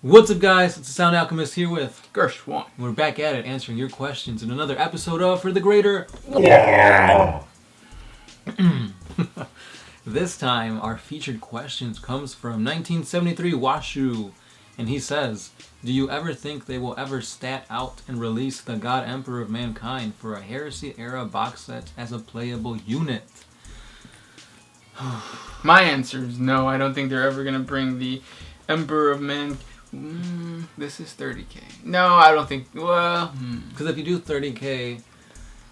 What's up, guys? It's the Sound Alchemist here with Gershwan. We're back at it, answering your questions in another episode of For the Greater. This time, our featured questions comes from 1973 Washu, and he says, "Do you ever think they will ever stat out and release the God Emperor of Mankind for a Heresy era box set as a playable unit?" My answer is no. I don't think they're ever gonna bring the Emperor of Man. This is 30K. No, I don't think. Well, because if you do 30K,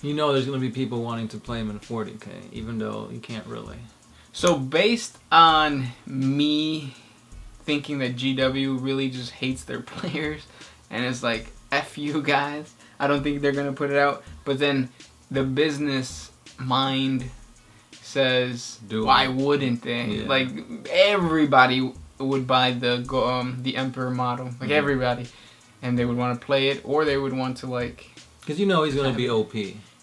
you know there's going to be people wanting to play him in 40K, even though you can't really. So based on me thinking that GW really just hates their players and is like, F you guys, I don't think they're going to put it out. But then the business mind says, why wouldn't they? Yeah. Like, everybody would buy the Emperor model, like everybody, and they would want to play it, or they would want to like, because you know he's gonna be OP.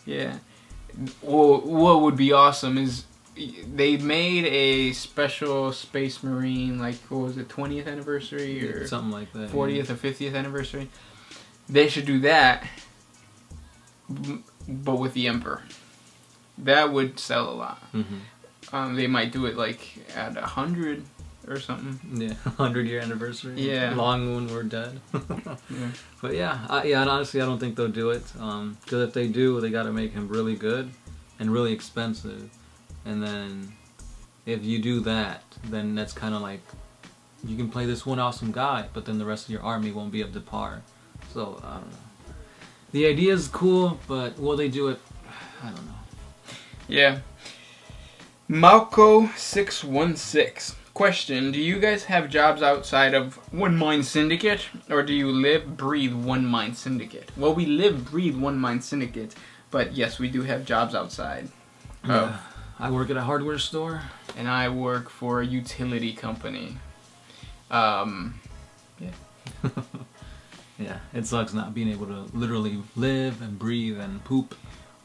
Yeah. Well, what would be awesome is they made a special Space Marine, like what was it, 20th anniversary or something like that, 40th or 50th anniversary. They should do that, but with the Emperor. That would sell a lot. Mm-hmm. They might do it like at 100. Or something. Yeah, 100-year anniversary. Yeah. Long when we're dead. Yeah. But and honestly, I don't think they'll do it. Because if they do, they got to make him really good and really expensive. And then if you do that, then that's kind of like, you can play this one awesome guy, but then the rest of your army won't be up to par. So, I don't know. The idea is cool, but will they do it? I don't know. Yeah. Malco616. Question, do you guys have jobs outside of One Mind Syndicate, or do you live, breathe One Mind Syndicate? Well, we live, breathe One Mind Syndicate, but yes, we do have jobs outside. Yeah. I work at a hardware store. And I work for a utility company. Yeah. Yeah, it sucks not being able to literally live and breathe and poop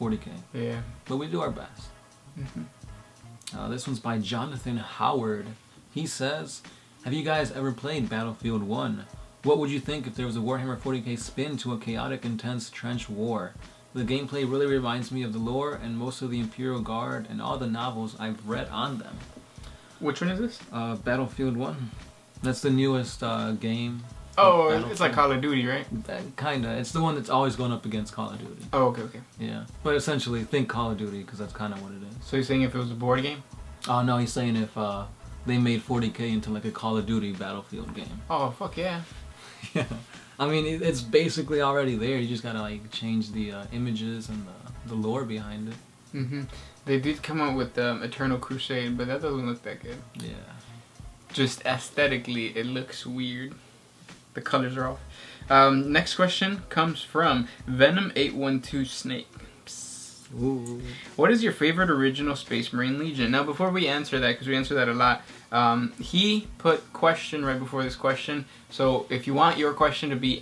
40K. Yeah. But we do our best. Mm-hmm. This one's by Jonathan Howard. He says, "Have you guys ever played Battlefield 1? What would you think if there was a Warhammer 40K spin to a chaotic, intense trench war? The gameplay really reminds me of the lore and most of the Imperial Guard and all the novels I've read on them." Which one is this? Battlefield 1. That's the newest game. Oh, it's like Call of Duty, right? Kinda. It's the one that's always going up against Call of Duty. Oh, okay. Yeah. But essentially, think Call of Duty, because that's kind of what it is. So you're saying if it was a board game? Oh, no, he's saying if they made 40K into like a Call of Duty Battlefield game. Oh, fuck yeah. Yeah. I mean, it's basically already there. You just gotta like change the images and the lore behind it. Mm-hmm. They did come out with Eternal Crusade, but that doesn't look that good. Yeah. Just aesthetically, it looks weird. The colors are off. Next question comes from Venom812 Snake. Ooh. What is your favorite original Space Marine Legion? Now, before we answer that, because we answer that a lot, he put question right before this question. So if you want your question to be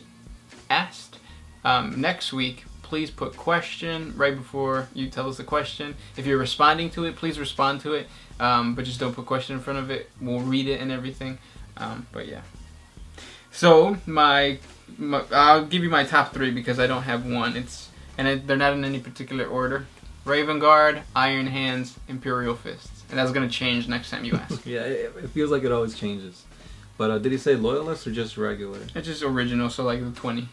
asked next week, please put question right before you tell us the question. If you're responding to it, please respond to it, but just don't put question in front of it. We'll read it and everything. But yeah. So I'll give you my top 3 because I don't have one. They're not in any particular order. Raven Guard, Iron Hands, Imperial Fists. And that's going to change next time you ask. Yeah, it feels like it always changes. But did he say Loyalist or just regular? It's just original, so like the 20.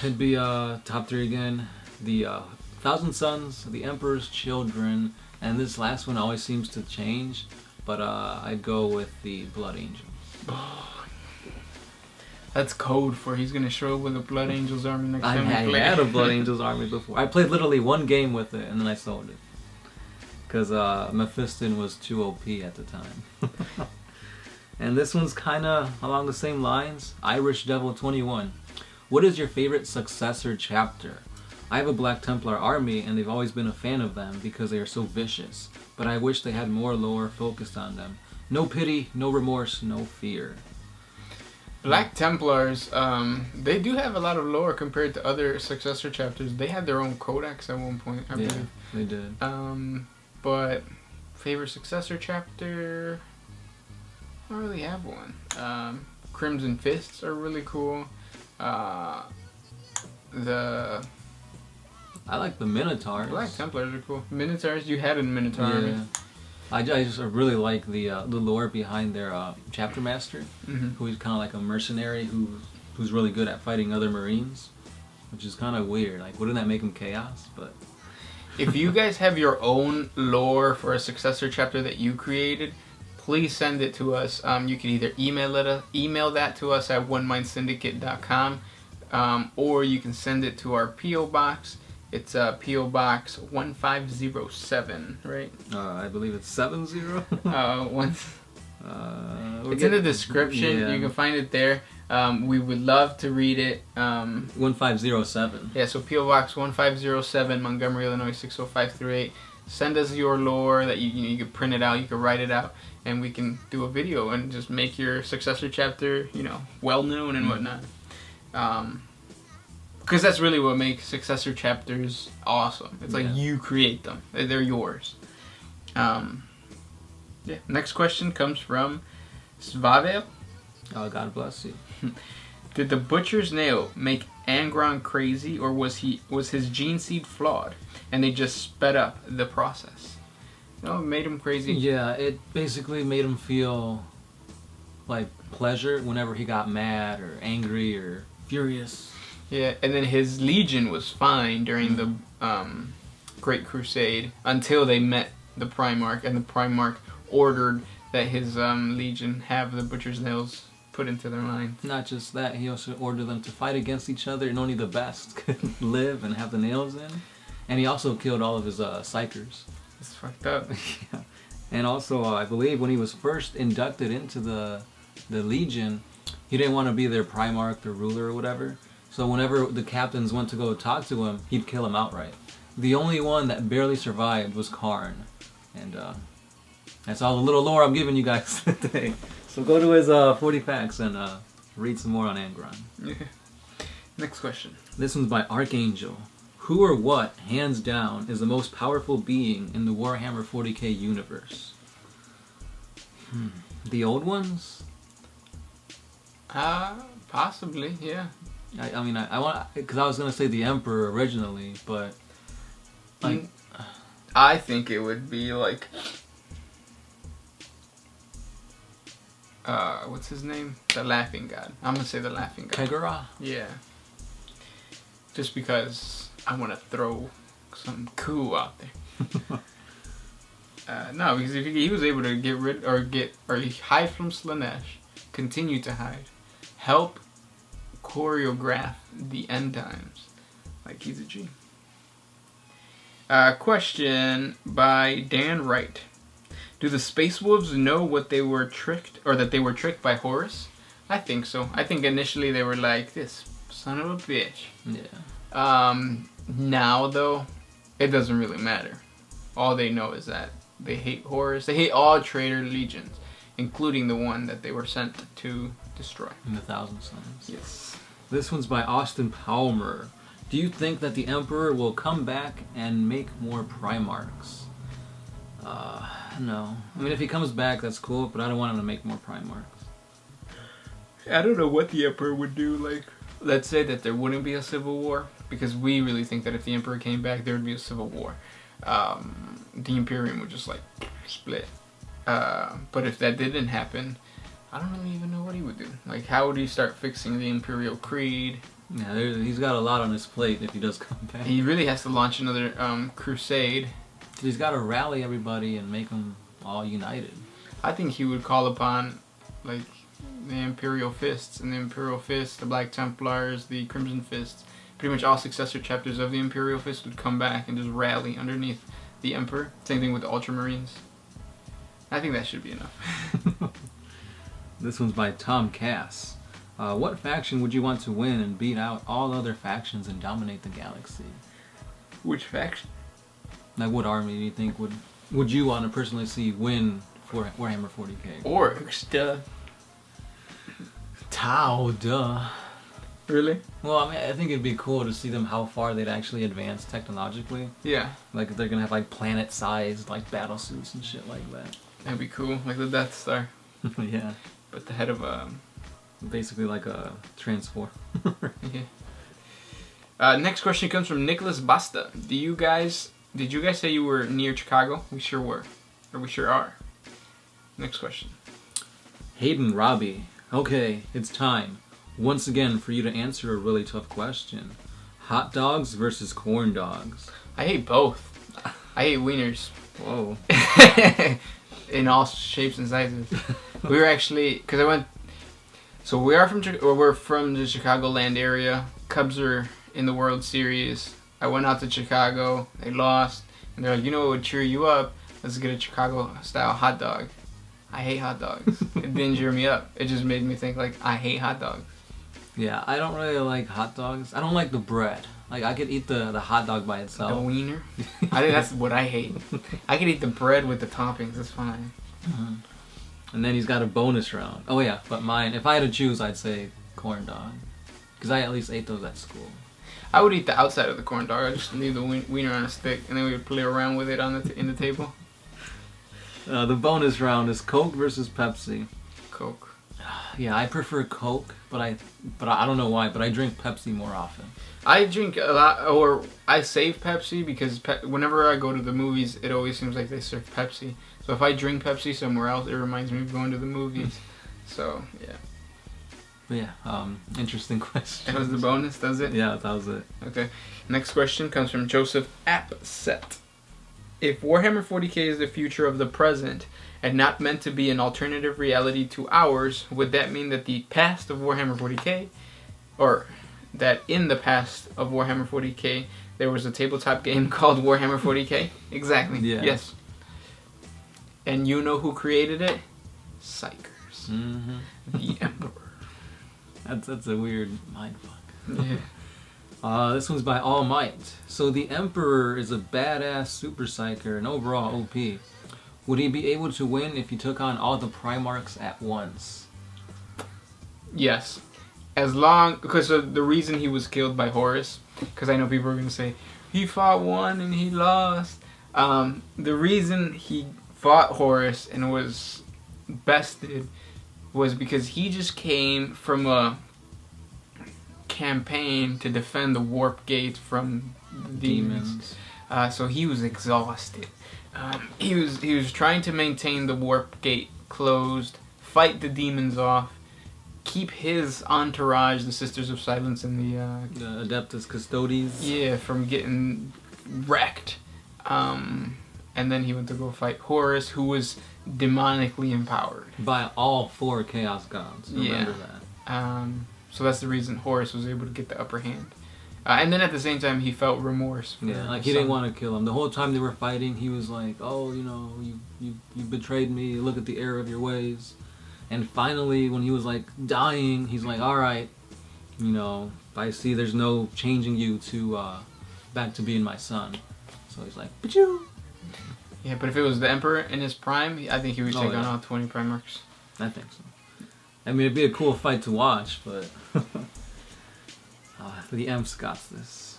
It'd be top 3 again. The Thousand Sons, the Emperor's Children, and this last one always seems to change. But I'd go with the Blood Angels. That's code for he's going to show up with a Blood Angels army next time we play. I had a Blood Angels army before. I played literally one game with it, and then I sold it. Because Mephiston was too OP at the time. And this one's kind of along the same lines. Irish Devil 21. What is your favorite successor chapter? I have a Black Templar army, and they've always been a fan of them because they are so vicious. But I wish they had more lore focused on them. No pity, no remorse, no fear. Black Templars, they do have a lot of lore compared to other successor chapters. They had their own codex at one point, I believe. Yeah, they did. But favorite successor chapter, I don't really have one. Crimson Fists are really cool. I like the Minotaurs. Black Templars are cool. Minotaurs, you had a Minotaur army. I just really like the lore behind their chapter master, who is kind of like a mercenary who's really good at fighting other Marines, which is kind of weird. Like, wouldn't that make him chaos? But if you guys have your own lore for a successor chapter that you created, please send it to us. You can either email that to us at onemindsyndicate.com, or you can send it to our P.O. Box. It's P.O. Box 1507, right? I believe it's 70. It's in the description. You can find it there. We would love to read it. 1507. Yeah, so P.O. Box 1507, Montgomery, Illinois 60538. Send us your lore that you can print it out, you can write it out, and we can do a video and just make your successor chapter, well known and whatnot. Because that's really what makes successor chapters awesome. It's like you create them. They're yours. Next question comes from Svavel. Oh, God bless you. Did the Butcher's Nail make Angron crazy, or was his gene seed flawed, and they just sped up the process? No, it made him crazy. Yeah, it basically made him feel like pleasure whenever he got mad or angry or furious. Yeah, and then his legion was fine during the Great Crusade until they met the Primarch, and the Primarch ordered that his legion have the Butcher's Nails put into their line. Not just that, he also ordered them to fight against each other, and only the best could live and have the nails in. And he also killed all of his psychers. That's fucked up. Yeah. And also, I believe when he was first inducted into the Legion, he didn't want to be their Primarch, their ruler or whatever. So whenever the captains went to go talk to him, he'd kill him outright. The only one that barely survived was Karn. And that's all the little lore I'm giving you guys today. So go to his 40 facts and read some more on Angron. Yeah. Next question. This one's by Archangel. Who or what, hands down, is the most powerful being in the Warhammer 40K universe? The old ones? Possibly, yeah. I mean, I want, because I was gonna say the Emperor originally, but like, I think it would be like, what's his name? The Laughing God. I'm gonna say the Laughing God. Kegara? Yeah. Just because I want to throw something cool out there. No, because if he was able to get rid or hide from Slanesh, continue to hide, help choreograph the end times, like he's a G. Question by Dan Wright. Do the Space Wolves know what they were tricked, or that they were tricked by Horus? I think so. I think initially they were like, this son of a bitch. Yeah. Now though, it doesn't really matter. All they know is that they hate Horus. They hate all traitor legions, including the one that they were sent to destroy. In the Thousand Suns. Yes. This one's by Austin Palmer. Do you think that the Emperor will come back and make more Primarchs? No. I mean, if he comes back, that's cool, but I don't want him to make more Primarchs. I don't know what the Emperor would do. Like, let's say that there wouldn't be a civil war, because we really think that if the Emperor came back, there would be a civil war. The Imperium would just, like, split. But if that didn't happen, I don't really even know what he would do. Like, how would he start fixing the Imperial Creed? Yeah, he's got a lot on his plate if he does come back. He really has to launch another crusade. He's got to rally everybody and make them all united. I think he would call upon, like, the Imperial Fists, and the Imperial Fists, the Black Templars, the Crimson Fists. Pretty much all successor chapters of the Imperial Fist would come back and just rally underneath the Emperor. Same thing with the Ultramarines. I think that should be enough. This one's by Tom Cass. What faction would you want to win and beat out all other factions and dominate the galaxy? Which faction? Like, what army do you think would you want to personally see win for Warhammer 40K? Orcs, Tau, duh. Really? Well, I mean, I think it'd be cool to see them how far they'd actually advance technologically. Yeah. Like, if they're gonna have, like, planet-sized, like, battle suits and shit like that. That'd be cool. Like the Death Star. Yeah. But the head of Basically like a transformer. Yeah. Next question comes from Nicholas Basta. Did you guys say you were near Chicago? We sure were. Or we sure are. Next question. Hayden Robbie. Okay, it's time. Once again for you to answer a really tough question. Hot dogs versus corn dogs. I hate both. I hate wieners. Whoa. In all shapes and sizes. We were actually, because I went, so we're from the Chicagoland area. Cubs are in the World Series. I went out to Chicago. They lost. And they're like, you know what would cheer you up? Let's get a Chicago-style hot dog. I hate hot dogs. It didn't cheer me up. It just made me think, like, I hate hot dogs. Yeah, I don't really like hot dogs. I don't like the bread. Like, I could eat the hot dog by itself. The wiener? I think that's what I hate. I could eat the bread with the toppings. That's fine. Mm-hmm. And then he's got a bonus round. Oh, yeah, but mine, if I had to choose, I'd say corn dog. Because I at least ate those at school. I would eat the outside of the corn dog. I'd just leave the wiener on a stick, and then we would play around with it in the table. The bonus round is Coke versus Pepsi. Coke. Yeah, I prefer Coke, but I don't know why, but I drink Pepsi more often. I drink a lot, or I save Pepsi because whenever I go to the movies, it always seems like they serve Pepsi. So if I drink Pepsi somewhere else, it reminds me of going to the movies. So, yeah. But yeah, interesting question. That was the bonus, does it? Yeah, that was it. Okay. Next question comes from Joseph Appset. If Warhammer 40K is the future of the present and not meant to be an alternative reality to ours, would that mean that the past of Warhammer 40K, or that in the past of Warhammer 40K, there was a tabletop game called Warhammer 40K? Exactly. Yeah. Yes. And you know who created it? Psychers. Mm-hmm. The Emperor. That's a weird mindfuck. Yeah. This one's by All Might. So the Emperor is a badass super psyker and overall OP. Would he be able to win if he took on all the Primarchs at once? Yes. As long, because the reason he was killed by Horus, because I know people are going to say, he fought one and he lost. The reason he fought Horus and was bested was because he just came from a campaign to defend the warp gate from demons. So he was exhausted. He was trying to maintain the warp gate closed, fight the demons off, keep his entourage, the Sisters of Silence and the Adeptus Custodes. Yeah, from getting wrecked. And then he went to go fight Horus, who was demonically empowered By all 4 Chaos Gods. Remember that. So that's the reason Horus was able to get the upper hand. And then at the same time, he felt remorse. Yeah, like he didn't want to kill him. The whole time they were fighting, he was like, "Oh, you know, you betrayed me. Look at the error of your ways." And finally, when he was like dying, he's like, "All right, you know, I see there's no changing you to back to being my son." So he's like, "Pachoo." Yeah, but if it was the Emperor in his prime, I think he would take on all 20 Primarchs. I think so. I mean, it'd be a cool fight to watch, but the Emps got this.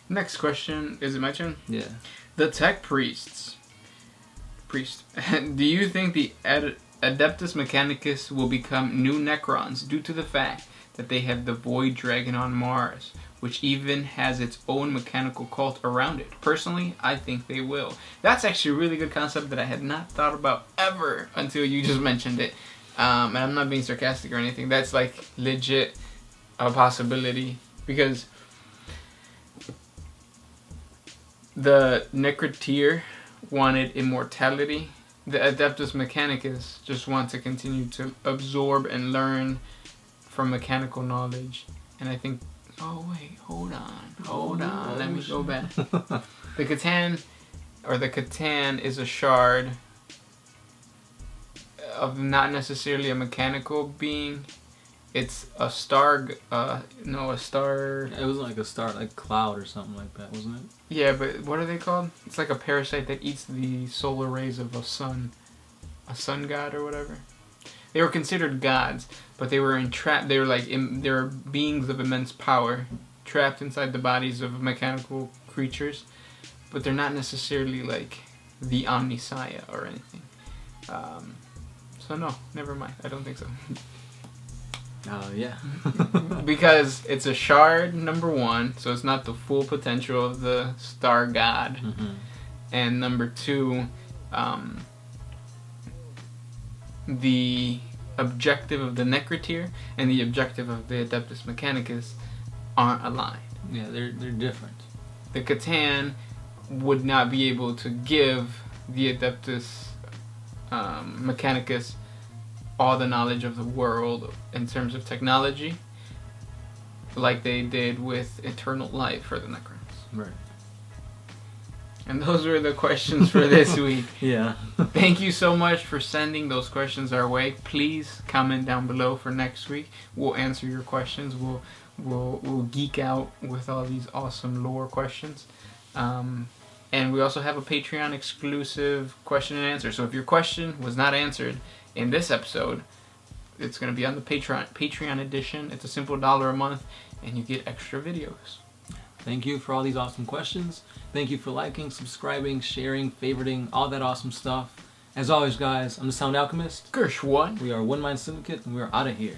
Next question. Is it my turn? Yeah. The Tech Priests. Do you think the Adeptus Mechanicus will become new Necrons due to the fact that they have the Void Dragon on Mars, which even has its own mechanical cult around it? Personally, I think they will. That's actually a really good concept that I had not thought about ever until you just mentioned it. And I'm not being sarcastic or anything. That's like legit a possibility, because the Necroteer wanted immortality. The Adeptus Mechanicus just want to continue to absorb and learn from mechanical knowledge. And I think, oh wait, hold on, let me go back. The Catan is a shard of not necessarily a mechanical being. It's a star, a star... It was like a star, like cloud or something like that, wasn't it? Yeah, but what are they called? It's like a parasite that eats the solar rays of a sun god or whatever. They were considered gods, but they were entrapped. They were they were beings of immense power, trapped inside the bodies of mechanical creatures, but they're not necessarily like the Omnisaya or anything. So no, never mind. I don't think so. Yeah. Because it's a shard, number one, so it's not the full potential of the star god. And number two, the objective of the Necrotier and the objective of the Adeptus Mechanicus aren't aligned. Yeah, they're different. The Catan would not be able to give the Adeptus Mechanicus all the knowledge of the world in terms of technology like they did with Eternal Life for the Necrons. Right. And those were the questions for this week. Yeah. Thank you so much for sending those questions our way. Please comment down below for next week. We'll answer your questions. We'll geek out with all these awesome lore questions. And we also have a Patreon exclusive question and answer. So if your question was not answered in this episode, it's going to be on the Patreon edition. It's a simple $1 a month, and you get extra videos. Thank you for all these awesome questions. Thank you for liking, subscribing, sharing, favoriting, all that awesome stuff. As always, guys, I'm the Sound Alchemist. Gersh1. We are One Mind Syndicate, and we are out of here.